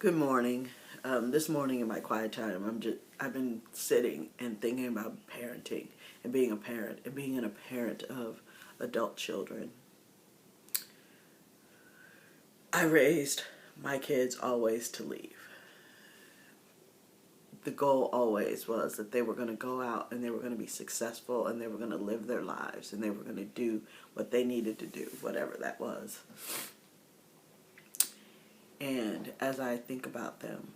Good morning. This morning in my quiet time, I've been sitting and thinking about parenting and being a parent and being a parent of adult children. I raised my kids always to leave. The goal always was that they were going to go out and they were going to be successful and they were going to live their lives and they were going to do what they needed to do, whatever that was. And as I think about them,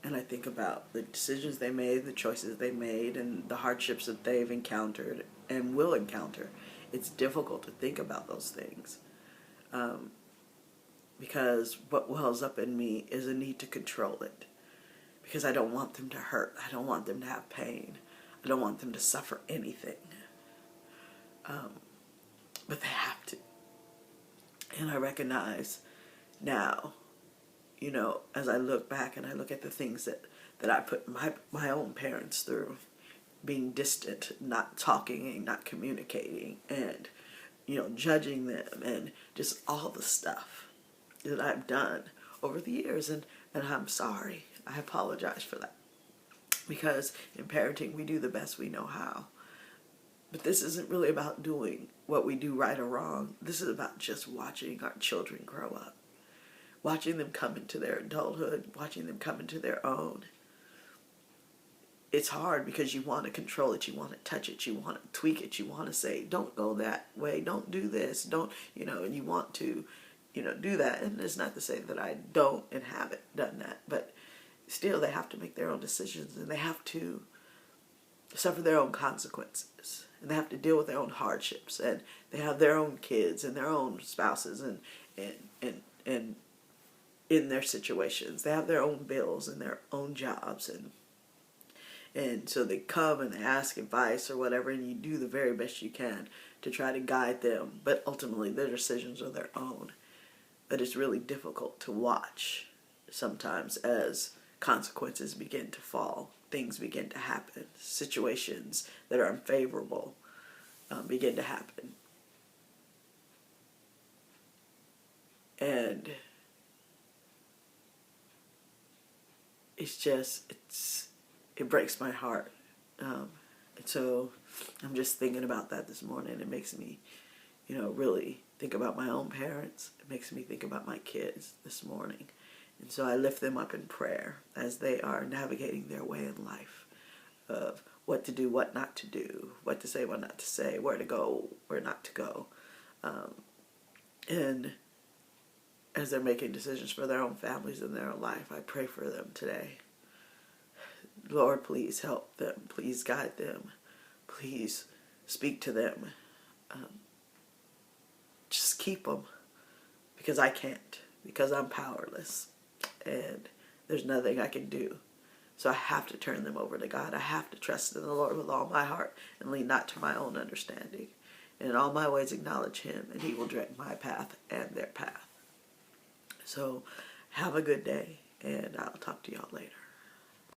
and I think about the decisions they made, the choices they made, and the hardships that they've encountered and will encounter, it's difficult to think about those things. Because what wells up in me is a need to control it. Because I don't want them to hurt. I don't want them to have pain. I don't want them to suffer anything. But they have to. And I recognize now, as I look back and I look at the things that I put my own parents through, being distant, not talking and not communicating, and, judging them, and just all the stuff that I've done over the years. And I'm sorry. I apologize for that. Because in parenting, we do the best we know how. But this isn't really about doing what we do right or wrong. This is about just watching our children grow up. Watching them come into their adulthood, watching them come into their own. It's hard because you want to control it, you want to touch it, you want to tweak it, you want to say, don't go that way, don't do this, don't, and you want to, do that. And it's not to say that I don't and haven't done that, but still they have to make their own decisions and they have to suffer their own consequences and they have to deal with their own hardships and they have their own kids and their own spouses and in their situations. They have their own bills and their own jobs, and so they come and they ask advice or whatever, and you do the very best you can to try to guide them, but ultimately their decisions are their own. But it's really difficult to watch sometimes as consequences begin to fall, things begin to happen, situations that are unfavorable begin to happen. And it breaks my heart. And so I'm just thinking about that this morning. It makes me, really think about my own parents. It makes me think about my kids this morning. And so I lift them up in prayer as they are navigating their way in life of what to do, what not to do, what to say, what not to say, where to go, where not to go. And as they're making decisions for their own families and their own life, I pray for them today. Lord, please help them. Please guide them. Please speak to them. Just keep them, because I can't, because I'm powerless, and there's nothing I can do. So I have to turn them over to God. I have to trust in the Lord with all my heart and lean not to my own understanding. And in all my ways acknowledge Him, and He will direct my path and their path. So have a good day, and I'll talk to y'all later.